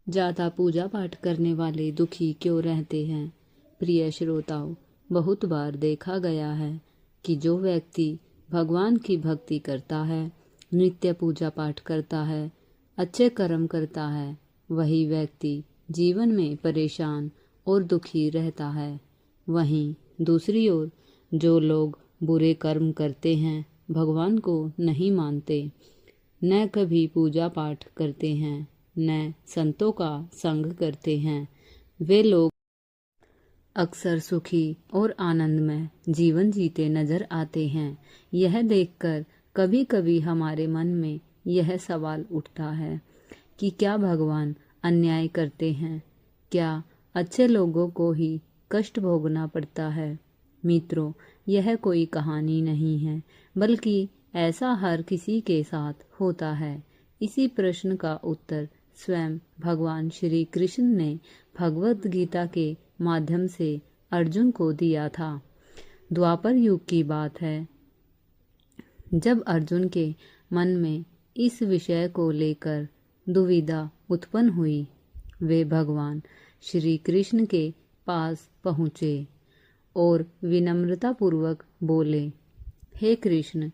ज़्यादा पूजा पाठ करने वाले दुखी क्यों रहते हैं? प्रिय श्रोताओं, बहुत बार देखा गया है कि जो व्यक्ति भगवान की भक्ति करता है, नित्य पूजा पाठ करता है, अच्छे कर्म करता है, वही व्यक्ति जीवन में परेशान और दुखी रहता है। वहीं दूसरी ओर जो लोग बुरे कर्म करते हैं, भगवान को नहीं मानते, न कभी पूजा पाठ करते हैं, न संतों का संग करते हैं, वे लोग अक्सर सुखी और आनंदमय जीवन जीते नजर आते हैं। यह देखकर कभी कभी हमारे मन में यह सवाल उठता है कि क्या भगवान अन्याय करते हैं? क्या अच्छे लोगों को ही कष्ट भोगना पड़ता है? मित्रों, यह कोई कहानी नहीं है, बल्कि ऐसा हर किसी के साथ होता है। इसी प्रश्न का उत्तर स्वयं भगवान श्री कृष्ण ने भगवत गीता के माध्यम से अर्जुन को दिया था। द्वापर युग की बात है, जब अर्जुन के मन में इस विषय को लेकर दुविधा उत्पन्न हुई। वे भगवान श्री कृष्ण के पास पहुँचे और विनम्रता पूर्वक बोले, हे कृष्ण,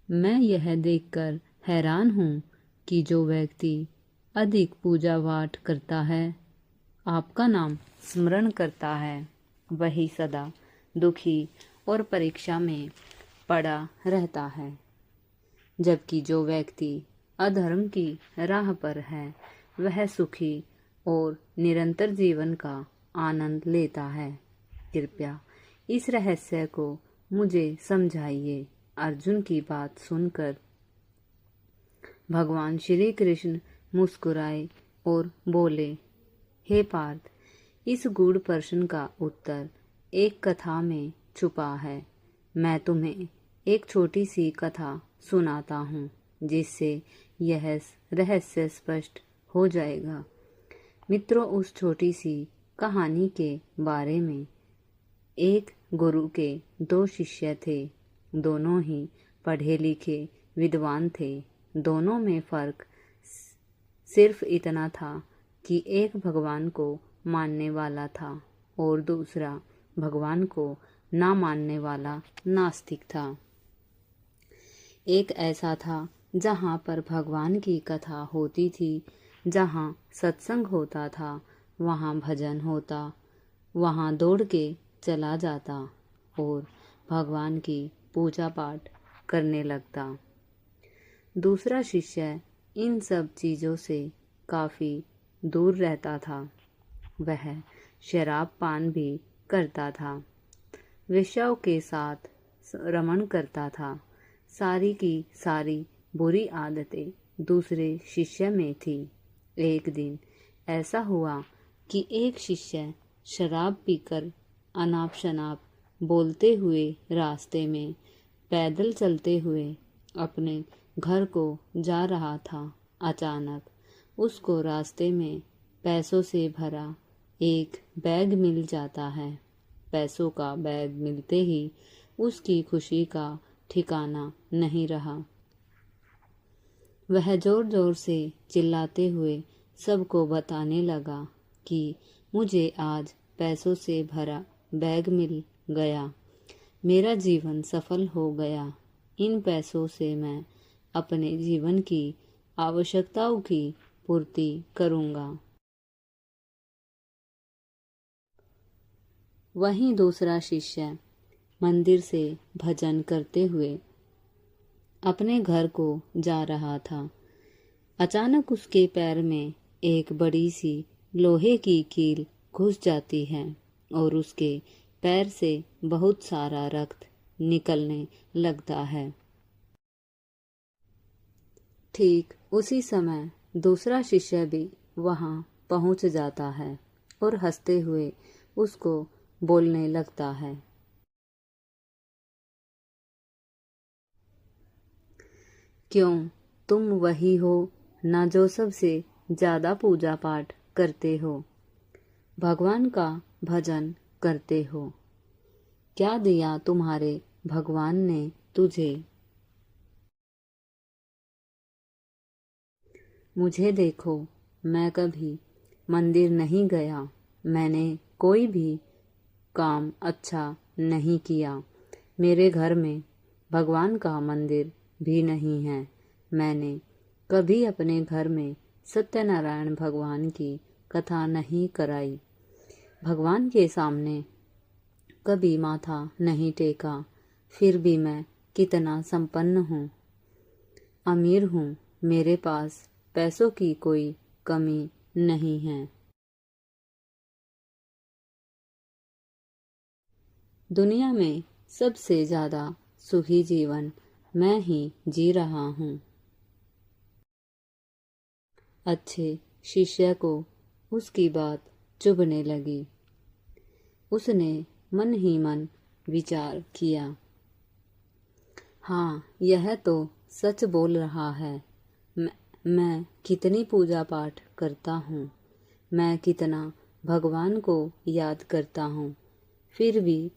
मैं यह देखकर हैरान हूँ कि जो व्यक्ति अधिक पूजा पाठ करता है, आपका नाम स्मरण करता है, वही सदा दुखी और परीक्षा में पड़ा रहता है, जबकि जो व्यक्ति अधर्म की राह पर है, वह सुखी और निरंतर जीवन का आनंद लेता है। कृपया इस रहस्य को मुझे समझाइए। अर्जुन की बात सुनकर भगवान श्री कृष्ण मुस्कुराए और बोले, हे पार्थ, इस गूढ़ प्रश्न का उत्तर एक कथा में छुपा है। मैं तुम्हें एक छोटी सी कथा सुनाता हूँ, जिससे यह रहस्य स्पष्ट हो जाएगा। मित्रों, उस छोटी सी कहानी के बारे में एक गुरु के दो शिष्य थे। दोनों ही पढ़े लिखे विद्वान थे। दोनों में फर्क सिर्फ इतना था कि एक भगवान को मानने वाला था और दूसरा भगवान को ना मानने वाला नास्तिक था। एक ऐसा था जहाँ पर भगवान की कथा होती थी, जहाँ सत्संग होता था, वहाँ भजन होता, वहाँ दौड़ के चला जाता और भगवान की पूजा पाठ करने लगता। दूसरा शिष्य इन सब चीज़ों से काफ़ी दूर रहता था। वह शराब पान भी करता था, वेश्याओं के साथ रमण करता था। सारी की सारी बुरी आदतें दूसरे शिष्य में थी। एक दिन ऐसा हुआ कि एक शिष्य शराब पीकर अनाप शनाप बोलते हुए रास्ते में पैदल चलते हुए अपने घर को जा रहा था। अचानक उसको रास्ते में पैसों से भरा एक बैग मिल जाता है। पैसों का बैग मिलते ही उसकी खुशी का ठिकाना नहीं रहा। वह जोर जोर से चिल्लाते हुए सबको बताने लगा कि मुझे आज पैसों से भरा बैग मिल गया, मेरा जीवन सफल हो गया। इन पैसों से मैं अपने जीवन की आवश्यकताओं की पूर्ति करूंगा। वहीं दूसरा शिष्य मंदिर से भजन करते हुए अपने घर को जा रहा था। अचानक उसके पैर में एक बड़ी सी लोहे की कील घुस जाती है और उसके पैर से बहुत सारा रक्त निकलने लगता है। ठीक उसी समय दूसरा शिष्य भी वहां पहुंच जाता है और हंसते हुए उसको बोलने लगता है, क्यों, तुम वही हो ना जो सबसे ज्यादा पूजा पाठ करते हो, भगवान का भजन करते हो। क्या दिया तुम्हारे भगवान ने तुझे? मुझे देखो, मैं कभी मंदिर नहीं गया, मैंने कोई भी काम अच्छा नहीं किया, मेरे घर में भगवान का मंदिर भी नहीं है, मैंने कभी अपने घर में सत्यनारायण भगवान की कथा नहीं कराई, भगवान के सामने कभी माथा नहीं टेका, फिर भी मैं कितना संपन्न हूँ, अमीर हूँ, मेरे पास पैसों की कोई कमी नहीं है। दुनिया में सबसे ज़्यादा सुखी जीवन मैं ही जी रहा हूँ। अच्छे शिष्य को उसकी बात चुभने लगी। उसने मन ही मन विचार किया, हाँ, यह तो सच बोल रहा है। मैं कितनी पूजा पाठ करता हूँ, मैं कितना भगवान को याद करता हूँ, फिर भी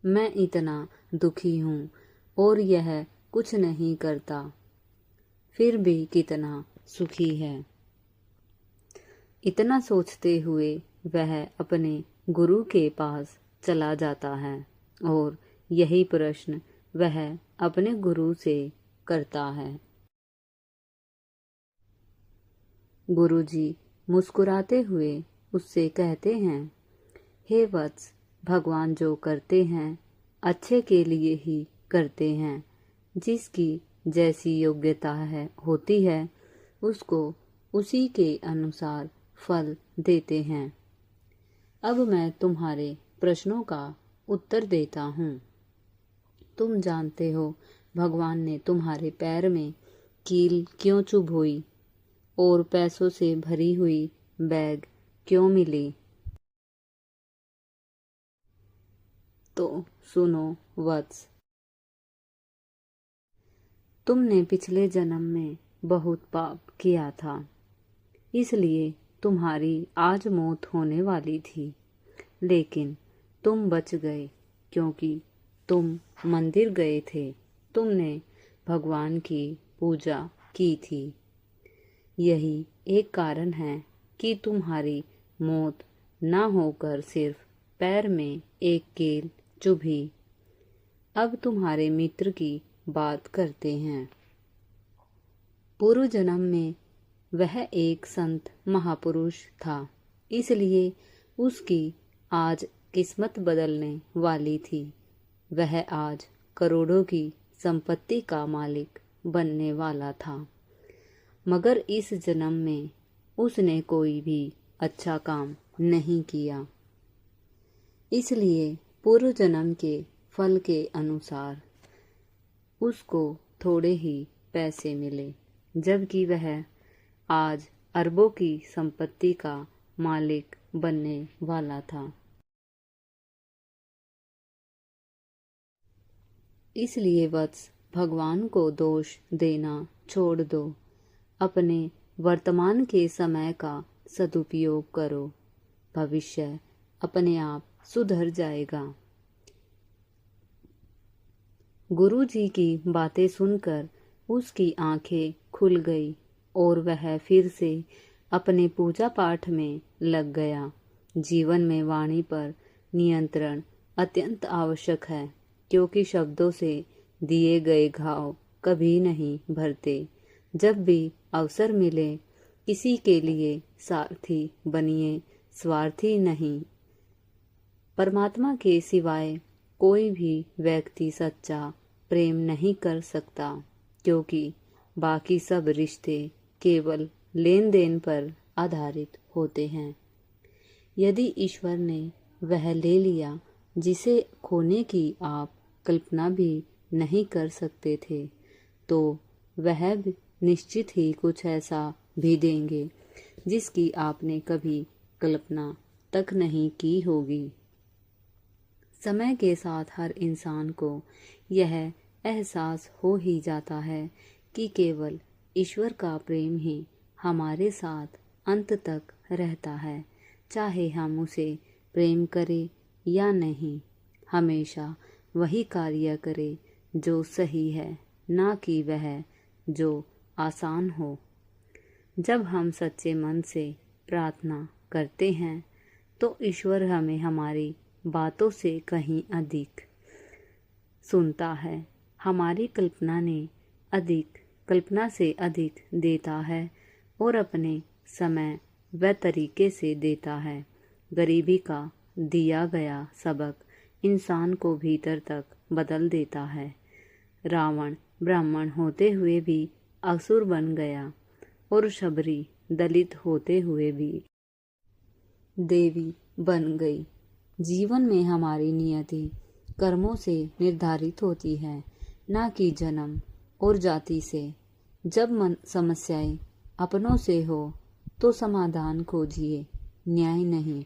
मैं इतना दुखी हूँ और यह कुछ नहीं करता, फिर भी कितना सुखी है। इतना सोचते हुए वह अपने गुरु के पास चला जाता है और यही प्रश्न वह अपने गुरु से करता है। गुरुजी मुस्कुराते हुए उससे कहते हैं, हे वत्स, भगवान जो करते हैं अच्छे के लिए ही करते हैं, जिसकी जैसी योग्यता होती है उसको उसी के अनुसार फल देते हैं। अब मैं तुम्हारे प्रश्नों का उत्तर देता हूँ। तुम जानते हो भगवान ने तुम्हारे पैर में कील क्यों चुभोई और पैसों से भरी हुई बैग क्यों मिली? तो सुनो वत्स, तुमने पिछले जन्म में बहुत पाप किया था, इसलिए तुम्हारी आज मौत होने वाली थी, लेकिन तुम बच गए क्योंकि तुम मंदिर गए थे, तुमने भगवान की पूजा की थी। यही एक कारण है कि तुम्हारी मौत ना होकर सिर्फ पैर में एक कील चुभी। अब तुम्हारे मित्र की बात करते हैं। पूर्व जन्म में वह एक संत महापुरुष था, इसलिए उसकी आज किस्मत बदलने वाली थी। वह आज करोड़ों की संपत्ति का मालिक बनने वाला था, मगर इस जन्म में उसने कोई भी अच्छा काम नहीं किया, इसलिए पूर्व जन्म के फल के अनुसार उसको थोड़े ही पैसे मिले, जबकि वह आज अरबों की संपत्ति का मालिक बनने वाला था। इसलिए वत्स, भगवान को दोष देना छोड़ दो, अपने वर्तमान के समय का सदुपयोग करो, भविष्य अपने आप सुधर जाएगा। गुरुजी की बातें सुनकर उसकी आंखें खुल गई और वह फिर से अपने पूजा पाठ में लग गया। जीवन में वाणी पर नियंत्रण अत्यंत आवश्यक है, क्योंकि शब्दों से दिए गए घाव कभी नहीं भरते। जब भी अवसर मिले किसी के लिए सारथी बनिए, स्वार्थी नहीं। परमात्मा के सिवाय कोई भी व्यक्ति सच्चा प्रेम नहीं कर सकता, क्योंकि बाकी सब रिश्ते केवल लेन देन पर आधारित होते हैं। यदि ईश्वर ने वह ले लिया जिसे खोने की आप कल्पना भी नहीं कर सकते थे, तो वह निश्चित ही कुछ ऐसा भी देंगे जिसकी आपने कभी कल्पना तक नहीं की होगी। समय के साथ हर इंसान को यह एहसास हो ही जाता है कि केवल ईश्वर का प्रेम ही हमारे साथ अंत तक रहता है, चाहे हम उसे प्रेम करें या नहीं। हमेशा वही कार्य करे जो सही है, ना कि वह जो आसान हो। जब हम सच्चे मन से प्रार्थना करते हैं तो ईश्वर हमें हमारी बातों से कहीं अधिक सुनता है, हमारी कल्पना से अधिक देता है और अपने समय व तरीके से देता है। गरीबी का दिया गया सबक इंसान को भीतर तक बदल देता है। रावण ब्राह्मण होते हुए भी असुर बन गया और शबरी दलित होते हुए भी देवी बन गई। जीवन में हमारी नियति कर्मों से निर्धारित होती है, न कि जन्म और जाति से। जब समस्याएं अपनों से हो तो समाधान खोजिए, न्याय नहीं,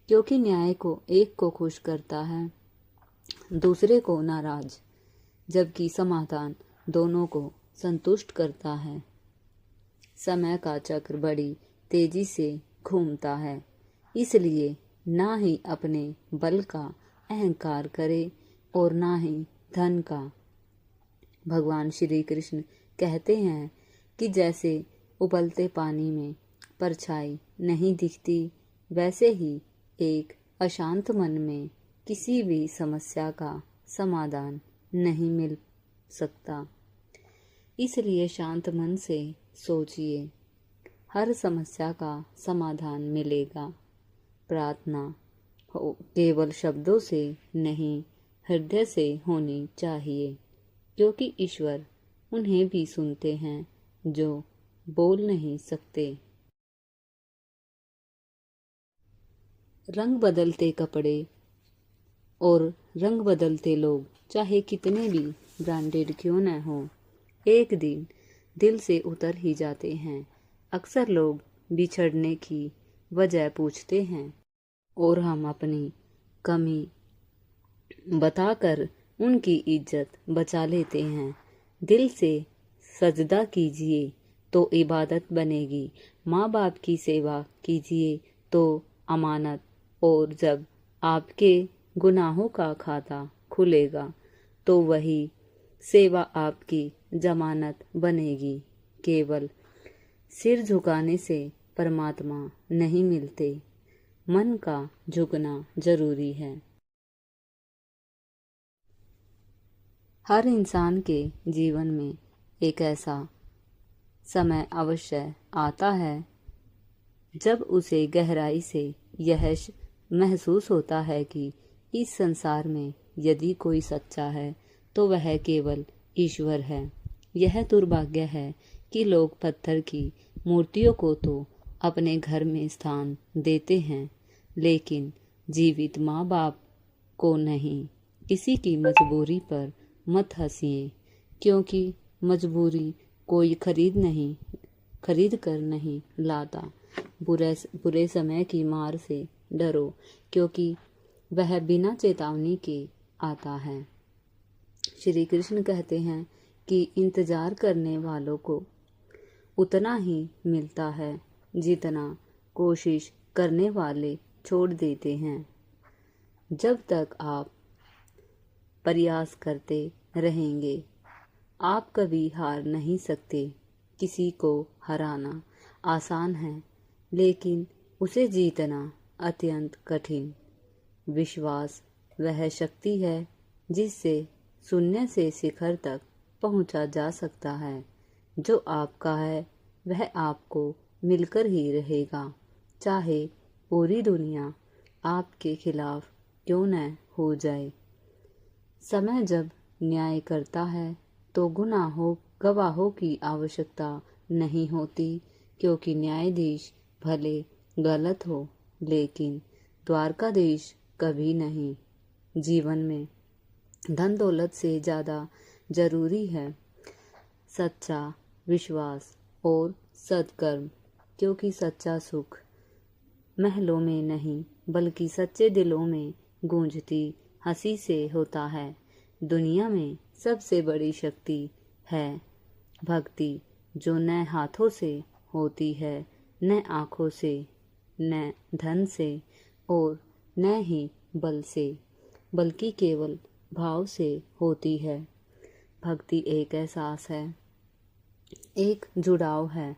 क्योंकि न्याय को एक को खुश करता है, दूसरे को नाराज, जबकि समाधान दोनों को संतुष्ट करता है। समय का चक्र बड़ी तेजी से घूमता है, इसलिए ना ही अपने बल का अहंकार करे और ना ही धन का। भगवान श्री कृष्ण कहते हैं कि जैसे उबलते पानी में परछाई नहीं दिखती, वैसे ही एक अशांत मन में किसी भी समस्या का समाधान नहीं मिल सकता। इसलिए शांत मन से सोचिए, हर समस्या का समाधान मिलेगा। प्रार्थना केवल शब्दों से नहीं, हृदय से होनी चाहिए, क्योंकि ईश्वर उन्हें भी सुनते हैं जो बोल नहीं सकते। रंग बदलते कपड़े और रंग बदलते लोग चाहे कितने भी ब्रांडेड क्यों न हो, एक दिन दिल से उतर ही जाते हैं। अक्सर लोग बिछड़ने की वजह पूछते हैं और हम अपनी कमी बताकर उनकी इज्जत बचा लेते हैं। दिल से सजदा कीजिए तो इबादत बनेगी, माँ बाप की सेवा कीजिए तो अमानत, और जब आपके गुनाहों का खाता खुलेगा तो वही सेवा आपकी जमानत बनेगी। केवल सिर झुकाने से परमात्मा नहीं मिलते, मन का झुकना जरूरी है। हर इंसान के जीवन में एक ऐसा समय अवश्य आता है जब उसे गहराई से यह महसूस होता है कि इस संसार में यदि कोई सच्चा है तो वह केवल ईश्वर है। यह दुर्भाग्य है कि लोग पत्थर की मूर्तियों को तो अपने घर में स्थान देते हैं, लेकिन जीवित माँ बाप को नहीं। किसी की मजबूरी पर मत हंसिए, क्योंकि मजबूरी कोई खरीद कर नहीं लाता। बुरे समय की मार से डरो, क्योंकि वह बिना चेतावनी के आता है। श्री कृष्ण कहते हैं कि इंतजार करने वालों को उतना ही मिलता है जितना कोशिश करने वाले छोड़ देते हैं। जब तक आप प्रयास करते रहेंगे, आप कभी हार नहीं सकते। किसी को हराना आसान है, लेकिन उसे जीतना अत्यंत कठिन। विश्वास वह शक्ति है जिससे शून्य से शिखर तक पहुंचा जा सकता है। जो आपका है वह आपको मिलकर ही रहेगा, चाहे पूरी दुनिया आपके खिलाफ क्यों न हो जाए। समय जब न्याय करता है तो गवाहों की आवश्यकता नहीं होती, क्योंकि न्यायाधीश भले गलत हो, लेकिन द्वारकाधीश कभी नहीं। जीवन में धन दौलत से ज़्यादा जरूरी है सच्चा विश्वास और सत्कर्म, क्योंकि सच्चा सुख महलों में नहीं बल्कि सच्चे दिलों में गूंजती हंसी से होता है। दुनिया में सबसे बड़ी शक्ति है भक्ति, जो न हाथों से होती है, न आँखों से, न धन से और न ही बल से, बल्कि केवल भाव से होती है। भक्ति एक एहसास है, एक जुड़ाव है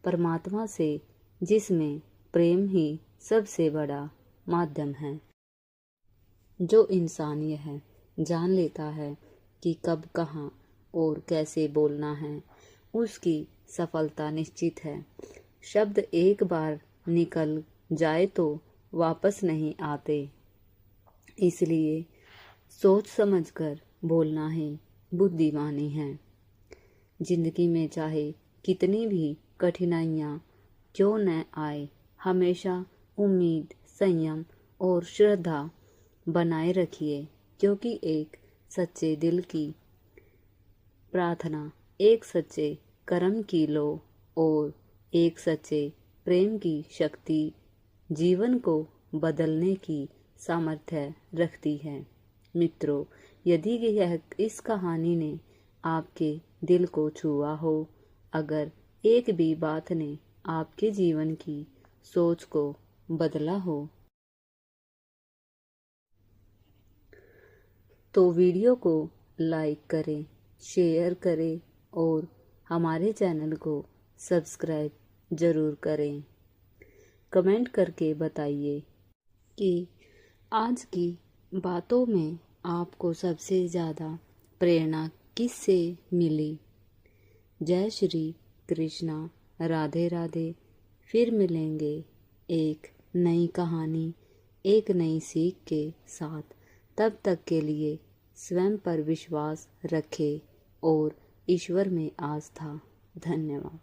परमात्मा से, जिसमें प्रेम ही सबसे बड़ा माध्यम है। जो इंसान यह जान लेता है कि कब, कहाँ और कैसे बोलना है, उसकी सफलता निश्चित है। शब्द एक बार निकल जाए तो वापस नहीं आते, इसलिए सोच समझकर बोलना ही बुद्धिमानी है। जिंदगी में चाहे कितनी भी कठिनाइयाँ क्यों न आए, हमेशा उम्मीद, संयम और श्रद्धा बनाए रखिए, क्योंकि एक सच्चे दिल की प्रार्थना, एक सच्चे कर्म की लो और एक सच्चे प्रेम की शक्ति जीवन को बदलने की सामर्थ्य रखती है। मित्रों, यदि इस कहानी ने आपके दिल को छुआ हो, अगर एक भी बात ने आपके जीवन की सोच को बदला हो, तो वीडियो को लाइक करें, शेयर करें और हमारे चैनल को सब्सक्राइब ज़रूर करें। कमेंट करके बताइए कि आज की बातों में आपको सबसे ज़्यादा प्रेरणा किससे मिली। जय श्री कृष्णा, राधे राधे। फिर मिलेंगे एक नई कहानी, एक नई सीख के साथ। तब तक के लिए स्वयं पर विश्वास रखें और ईश्वर में आस्था। धन्यवाद।